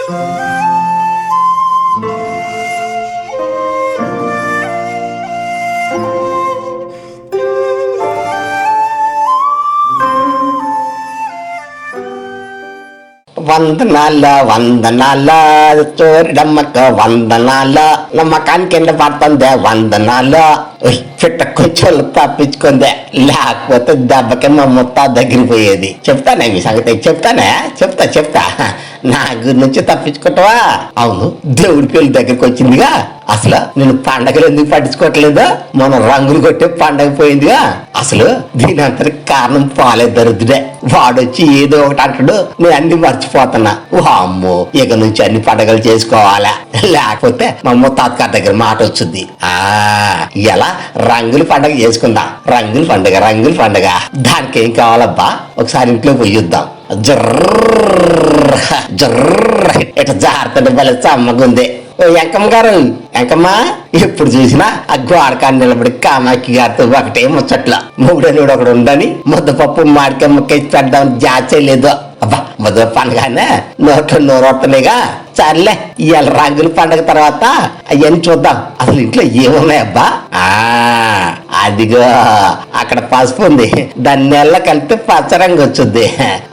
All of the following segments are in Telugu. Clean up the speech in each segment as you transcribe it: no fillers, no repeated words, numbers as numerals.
వందనాల చోరిడమ్మక వందనాల నమ్మకానికి కింద పడుతుందే వందనాల పిట్ట కొంచెం తప్పించుకుందే, లేకపోతే దెబ్బకి మా ముత్త దగ్గర పోయేది. చెప్తానే మీ సంగతి, చెప్తా నా గురించి తప్పించుకుంటావా? అవును, దేవుడి పెళ్లి దగ్గరికి వచ్చిందిగా, అసలు నేను పండగలు ఎందుకు పట్టించుకోవట్లేదు? మనం రంగులు కొట్టే పండగ పోయిందిగా. అసలు దీని అంతటి కారణం పాలే దరిద్రుడే. వాడొచ్చి ఏదో ఒకటి అంటాడు, నేను అన్ని మర్చిపోతున్నా. అమ్మో, ఇక నుంచి అన్ని పండగలు చేసుకోవాలా, లేకపోతే మా ముత్తాత దగ్గర మాట వచ్చింది. ఇలా రంగుల పండగ చేసుకుందాం. రంగుల పండగ దానికి ఏం కావాలబ్బా? ఒకసారి ఇంట్లో పోయిద్దాం. జర్ర ఇట్లా జాగ్రత్త బలి చమ్మగుంది. ఎంకమ్మ గారు, ఎంకమ్మ ఎప్పుడు చూసినా ఆ గోడకాన్ని నిలబడి కామాక్షి గారితో ఒకటే ముచ్చట్ల మూడనుడు ఒకడు ఉండని ముద్దపప్పు మాడికాయ ముక్కేసి పెడదాం జాచేయలేదు. అబ్బా, మొదల పండుగనే నోట్లో నోరొట్టనేగా. సర్లే, ఇవాళ రంగుల పండగ తర్వాత అవన్నీ చూద్దాం. అసలు ఇంట్లో ఏమున్నాయబ్బా? అదిగో అక్కడ పసుపు ఉంది, దాన్ని నెల్ల కలిపితే పచ్చ రంగు వచ్చుద్ది.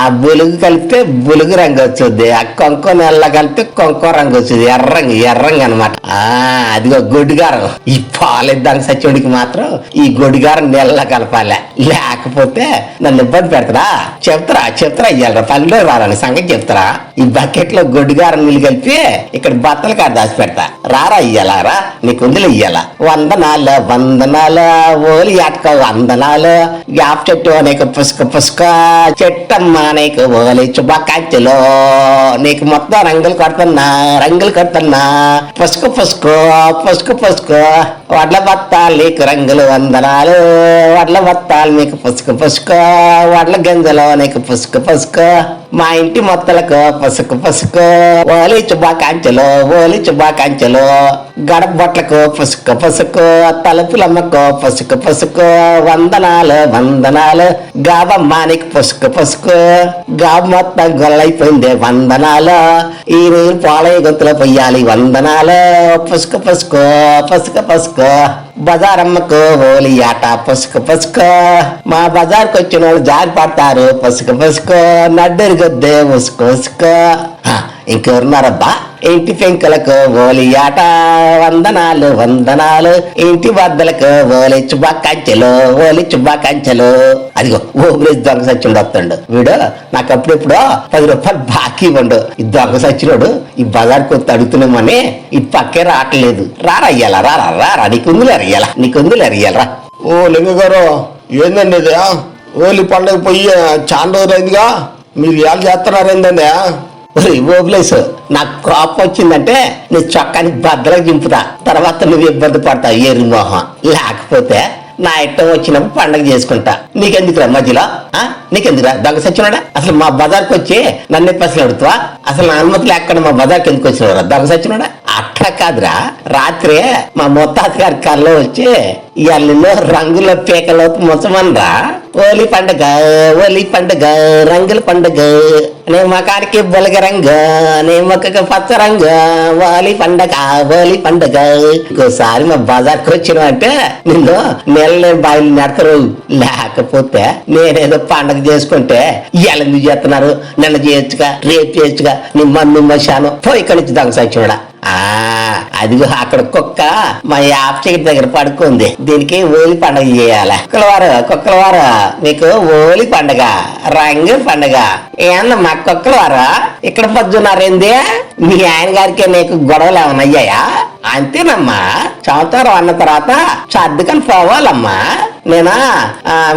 ఆ బులుగు కలిపితే బులుగు రంగు వచ్చుద్ది. ఆ కొంకో నెల్ల కలిపితే కొంకో రంగు వచ్చుద్ది, ఎర్రంగి అనమాట. అదిగో గొడ్డుగారం. ఈ పాలిద్దానికి సచ్చిడికి మాత్రం ఈ గొడ్డుగారం నెల్ల కలపాలే, లేకపోతే నన్ను ఇబ్బంది పెడతారా? చెప్తారా ఇయ్యాలరా పనిలో రాలని సంగతి చెప్తారా? ఈ బకెట్ లో గొడ్డుగారం నీళ్ళు కలిపి ఇక్కడ బత్తల కాడ దాచి పెడతా. రారా ఇయ్యాలారా, నీకు ఉందిలే ఇయ్యాల. వందనాల ఓలి అటక వందనాలు. యాప్ చెట్టు అనేక పుసుక చెట్టమ్మ అనేక ఓలి చుబాకాంచెలో నీకు మొత్తం రంగులు కడుతున్నా. పుసుకు వడ్ల బత్తాలు నీకు రంగులు వందనాలు. వడ్ల బత్తాలు నీకు పుసుక వడ్ల గంజలో నీకు పుసుక మా ఇంటి మొత్తలకు పుసుకు ఓలి చుబాకాంచెలు గడప బొట్లకు పుసుకు తలుపులమ్మకు పుసుకు వందనాలు. గాబమ్మ నీకు పుసుకు గాబు మొత్తం గొల్లైపోయింది వందనాలు. ఈ నీరు పాలయ్య గొంతులో పొయ్యాలి వందనాలు. పుసుకు బజారమ్మకు ఓలి ఆట పుసుకు మా బజార్కి వచ్చిన వాళ్ళు జారి పడతారు పుసుకు నడ్డరి గొద్దే ఉసుకు. ఇంకెవరున్నారబ్బా? ఇంటి పెంకులకు ఓలి ఆట వందనాలు. ఇంటి వద్దలకు ఓలి చుబాకాంచెలు. అదిగో ఓబ్రేజ్ దొంగ సచ్చినోడు వస్తాడు. వీడు నాకు అప్పుడెప్పుడో 10 రూపాయలు బాకీ ఇవ్వండు. ఈ దొంగ సచ్చినోడు ఈ బజార్కి వచ్చి అడుగుతున్నామని ఈ పక్కే రావట్లేదు. రారా నీకుందిలే అయ్యాలరా. ఓ లింగ గారు, ఏందండి ఇది? ఓలి పండుగ పోయి చాలా రోజులైందిగా, మీరు ఏళ్ళు చేస్తున్నారేందండి? ఓబ్లేస్, నాకు కోపం వచ్చిందంటే నీ చొక్కాని బద్దలకు దింపుతా, తర్వాత నువ్వు ఇబ్బంది పడతావు ఏరి మోహం. లేకపోతే నా ఇష్టం వచ్చినప్పుడు పండగ చేసుకుంటా. నీకెందుకురా మధ్యలో? నీకెందుకురా దొంగ సచ్చినోడా? అసలు మా బజార్కి వచ్చి నన్ను పసలు అడుగుతావా? అసలు నా అనుమతి లేకుండా మా బజార్కి ఎందుకు వచ్చినవరా దొంగ సచ్చినోడా? అట్లా కాదురా, రాత్రి మా ముత్తాత గారి కల్లో వచ్చి ఇవాళ నిన్ను రంగుల పీకలో ముంచమనరా. ఓలి పండుగ రంగుల పండుగ, నే మకానికి బొలగ రంగు, నే మొక్కకి పచ్చ రంగు, ఓలి పండుగ. ఇంకోసారి మా బజార్కి వచ్చినావంటే నిన్ను నెల బాయిలు నెడతారు. లేకపోతే నేనేదో పండగ చేసుకుంటే ఇవాళ ఎందుకు చేస్తున్నారు? నిన్న చేయొచ్చుగా, రేపు చేయొచ్చుగా. నీ మన్ను మశాను పోయి ఇక్కడి నుంచి దొంగ సచ్చినోడా. అదిగో అక్కడ కుక్క మా యాప్ చెట్టు దగ్గర పడుకుంది. దీనికి ఓలి పండుగ చేయాలి. కుక్కలవారు మీకు ఓలి పండుగ రంగు పండుగ ఏమన్నా కుక్కలవారు ఇక్కడ పొద్దున్నారేంది? మీ ఆయన గారికి నీకు గొడవలు ఏమైనా అయ్యాయా? అంతేనమ్మా, సంవత్సరం అన్న తర్వాత సర్దుకని పోవాలమ్మా. నేనా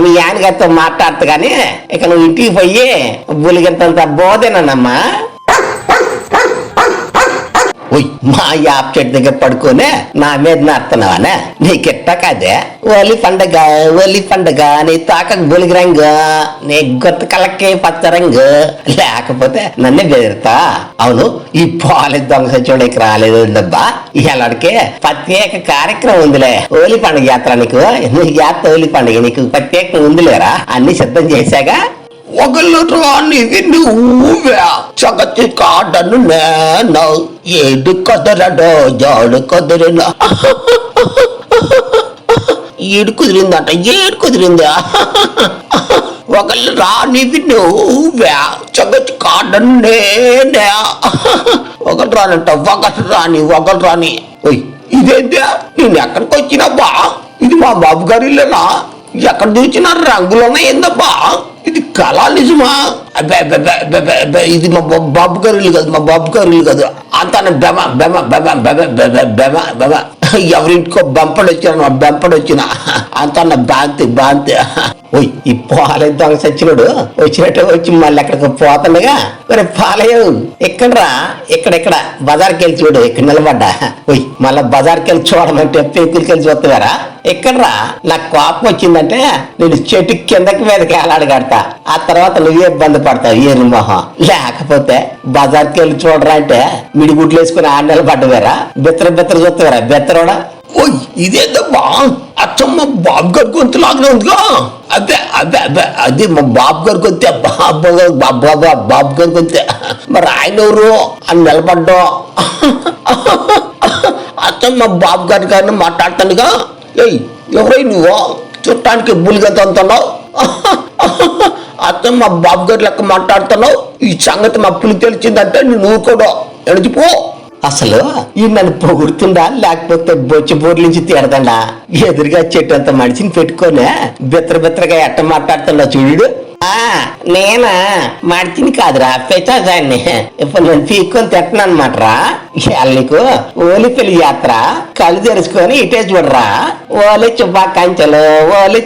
మీ ఆయన గారితో మాట్లాడతా గాని ఇక నువ్వు ఇంటికి పోయి బులిగింతంత బోధేనమ్మా. మా యాప్ చెట్టు దగ్గర పడుకోనే నా మీద నడుతున్నావానే? నీకెట్ట కాదే? ఓలి పండుగ నీ తాకకు బొలిగి రంగు, నీ గొత్త కలకే పచ్చ రంగు, లేకపోతే నన్నే బెదిరుతా. అవును, ఈ పాలి దొంగ సచ్చినోడికి రాలేదు డబ్బా. ఇలాడికి ప్రత్యేక కార్యక్రమం ఉందిలే. ఓలి పండుగ యాత్ర నీకు ఓలి పండుగ నీకు ప్రత్యేకంగా ఉందిలేరా? అన్ని సిద్ధం చేశాగా. ఒకళ్ళు రాని నువ్వే చక్కటి కాడ కాడను నేను ఏడు కుదరడో జోడు కుదిరినా ఏడు కుదిరిందంట ఏడు కుదిరిందా ఒకళ్ళు రానివి నువ్వే జగత్ కాడను నేనే ఒకటి రానంట ఒకటి రాని ఓయ్ ఇదేంటే నేను ఎక్కడికి వచ్చినబ్బా ఇది మా బాబు గారి ఇల్లేనా ఎక్కడ చూసినా రంగులు ఉన్నాయిందబ్బా ఇది కళ నిజమా ఇది మా బాబు గారి ఇల్లు కాదు మా బాబు గారి ఇల్లు కాదు అంత బెమ బెమ బెమ బెమ బెమ బెమ బెమ ఎవరింటికో బెంపడు వచ్చిన అంత బాంతి ఓయ్ ఈ పాలే దొంగ సచ్చినోడు వచ్చినట్టు వచ్చి మళ్ళీ ఎక్కడికి పోతుండగా మరి పాలయ్యవు ఎక్కడరా ఇక్కడ బజార్కి వెళ్ళి చూడు ఇక్కడ నిలబడ్డా ఓయ్ మళ్ళా బజార్కి వెళ్ళి చూడమంటే పెంకులకి వెళ్ళి చూస్తావారా ఎక్కడరా నాకు కోపం వచ్చిందంటే నేను చెట్టు కిందకి మీదకి వేలాడగడతా ఆ తర్వాత నువ్వే ఇబ్బంది పడతావు ఏరి మొహం లేకపోతే బజార్కి వెళ్ళి చూడరా అంటే మిడిగుడ్లు వేసుకుని ఆడ నిలబడ్డవేరా బెత్తర చూస్తావారా బెత్తరోడా ఓయ్ ఇదేందబ్బా అచ్చమ్మ బాబు గారి గొంతు లాగానే ఉందిగా అదే మా బాబు గారి గొంతే బాబు గారి గొంతే మరి ఆయన ఎవరు అని నిలబడ్డా అచ్చమ్మ బాబు గారిని మాట్లాడతానుగా ఏయ్ ఎవరై నువ్వు చుట్టానికి బుల్లిగంత అంటున్నావు అచ్చమ్మ బాబు గారి లెక్క మాట్లాడుతున్నావు ఈ సంగతి మా పులి తెలిసిందంటే నువ్వు కూడా ఎడిచిపో అసలు ఈ నన్ను పొగుడుతుండా లేకపోతే బొచ్చి బోర్ల నుంచి తీరదండా ఎదురుగా చెట్టు అంత మనిషిని పెట్టుకోనే బిత్రగా ఎట్ట మాట్లాడుతున్నా చూడు నేనా మడిచిని కాదురా పెచ్చాన్ని ఇప్పుడు నేను పీక్కొని తిట్టను అనమాటరా ఇవాళ నీకు ఓలి పెళ్లి యాత్ర కళ్ళు తెరుచుకొని ఇటే చూడరా ఓలి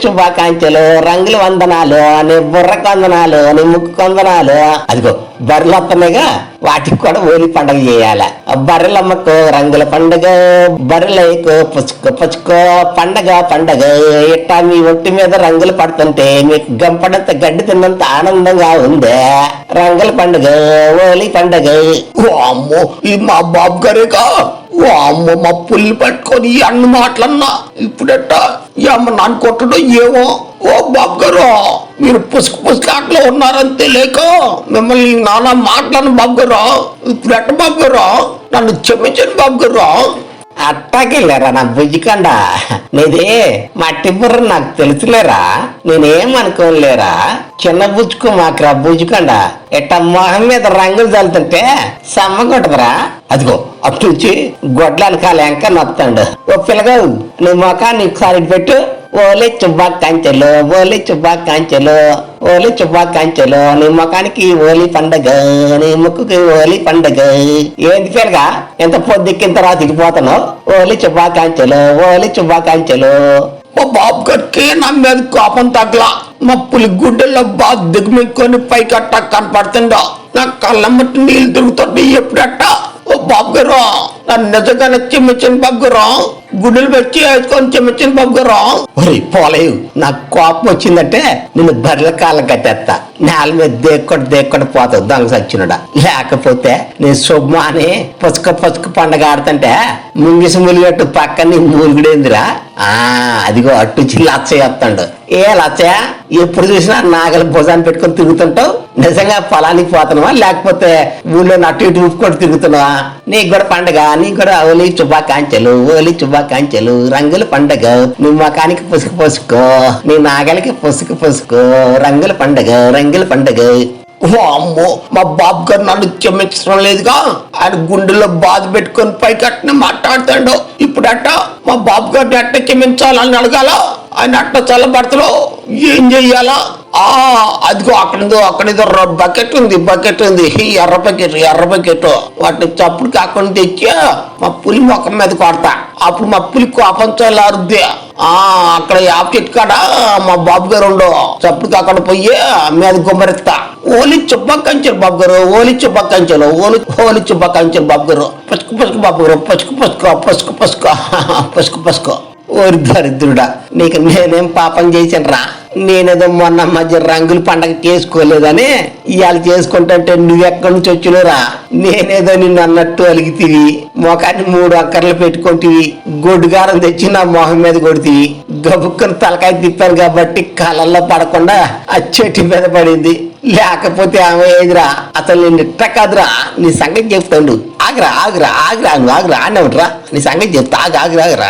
చుబ్బాకాంచెలు రంగుల వందనాలు నీ బుర్ర కొందనాలు నీ ముక్కు కొందనాలు అదిగో బర్రెలు వస్తున్నాయిగా వాటికి కూడా ఓలి పండగ చేయాల బర్రెలమ్మకు రంగుల పండుగ బర్రెలకు పుచ్చుకో పండగ ఇట్టా మీ ఒంటి మీద రంగులు పడుతుంటే మీకు గంపడంత గడ్డి తిన్నంత ఆనందంగా ఉందే రంగుల పండుగ ఓలి పండగ అమ్మో ఇది మా బాబు గారేగా అమ్మ మా పుల్లి పట్టుకొని అన్ని మాటలన్నా ఇప్పుడెట్ట అమ్మ నాన్న కొట్టడం ఏమో ఓ బాబు గారు మీరు పుస్తకాట్లో ఉన్నారని తెలియక మిమ్మల్ని నాన్న మాట్లాడిన బాబు గారు ఇప్పుడెట్ట బాబు గారు నన్ను క్షమించండి బాబు గారు అట్టాకెళ్ళారా నా బుజ్జికండ నీది మట్టి బుర్ర నాకు తెలుసులేరా నేనేమనుకోలేరా చిన్న బుజ్జుకు మాకురా బుజ్జికండ ఎట్ట మొహం మీద రంగులు చల్లుతుంటే సమ్మగొట్టదురా అదిగో అటు నుంచి గొడ్లాని కాల ఎంక నొత్తాడు ఓ పిల్లగా నీ మొఖాన్ని ఒకసారి పెట్టు ఓలి చుబ్బాకాంచెలు నీ ముఖానికి ఓలి పండగ నీ ముక్కుకి ఓలి పండగ ఏంది పిల్లగా ఎంత పొద్దుక్కిన తర్వాత దిగిపోతున్నావు ఓలి చుబ్బాకాంచెలు మా బాబు గారికి నా మీద కోపం తగ్గలా మా పులి గుడ్డల్లో బాగా దిగుమెక్కొని పైకి అట్ట కనపడుతుండో నా కళ్ళమ్మటి నీళ్ళు తిరుగుతుంటే ఎప్పుడట్ట ఓ బాబు గారు నన్ను నిజంగానే చెమ్మిచ్చిన బాబు గారు గుడ్డలు పెట్టి వేసుకొని చెమ్మిచ్చిన బాబు గారు ఒరే పోలేవు నాకు కోపం వచ్చిందంటే నేను బర్రెల కాళ్ళ కట్టేస్తా నేల మీద దేక్కొట్టి పోతావు దొంగ సచ్చినడా లేకపోతే నేను శుభ్మ అని పుచ్చుక పండగ ఆడుతుంటే ముంగిసి ములిగట్టు పక్కన మూలిగుడేందిరా అదిగో అట్టుచి లచ్చయ్య వస్తాడు ఏ లచ్చయ్య ఎప్పుడు చూసినా నాగలి భుజాన్ని పెట్టుకొని తిరుగుతుంటావు నిజంగా పొలానికి పోతున్నావా లేకపోతే ఊళ్ళో అటు ఇటు ఊపుకొని తిరుగుతున్నావా నీకు కూడా పండగ నీకు కూడా ఓలి చుబ్బాకాంచెలు రంగుల పండగ నీ ముఖానికి పుసుకు నీ నాగలికి పుసుకు రంగుల పండగ అమ్మో మా బాబు గారు నన్ను క్షమించడం లేదుగా ఆయన గుండెల్లో బాధ పెట్టుకొని పైకి అట్టనే మాట్లాడుతాడు ఇప్పుడట్ట మా బాబు గారిని అట్ట క్షమించాలని అడగాల ఆయన అట్ట చల్లబడతలో ఏం చెయ్యాలా అదిగో అక్కడేదో బకెట్ ఉంది ఎర్ర బకెట్ వాటిని చప్పుడు కాకుండా తెచ్చి మా పులి ముఖం మీద కొడతా అప్పుడు మా పులి కోపం చల్లారుద్ది అక్కడ యాప్కెట్ కాడ మా బాబు గారు ఉండో చప్పుడు కాకుండా పోయి మీద గుమ్మరిస్తా ఓలి చుబ్బాకాంచెలు బాబు గారు ఓలి చుబ్బాకాంచెలు బాబు గారు పసుకు బాబు గారు పసుకు ఓరి దరిద్రుడా నీకు నేనేం పాపం చేశానురా నేనేదో మొన్న మధ్య రంగుల పండగ చేసుకోలేదని ఇవాళ చేసుకుంటే నువ్వెక్కడి నుంచి వచ్చినరా నేనేదో నిన్ను అన్నట్టు అలిగితివి మొఖాన్ని 3 అక్కర్లు పెట్టుకుంటివి గొడ్డుగారం తెచ్చి నా మొహం మీద కొడితివి గబుక్కుని తలకాయ తిప్పాను కాబట్టి కళ్ళల్లో పడకుండా ఆ చెట్టు మీద పడింది. లేకపోతే ఆమె ఏదిరా అసలు నేను ఇట్ట కాదురా నీ సంగతి చెప్తాడు. ఆగరా ఆగరా ఆగరా నువ్వు ఆగరా అని ఉంటారా నీ సంగతి చెప్తా ఆగరా ఆగరా ఆగరా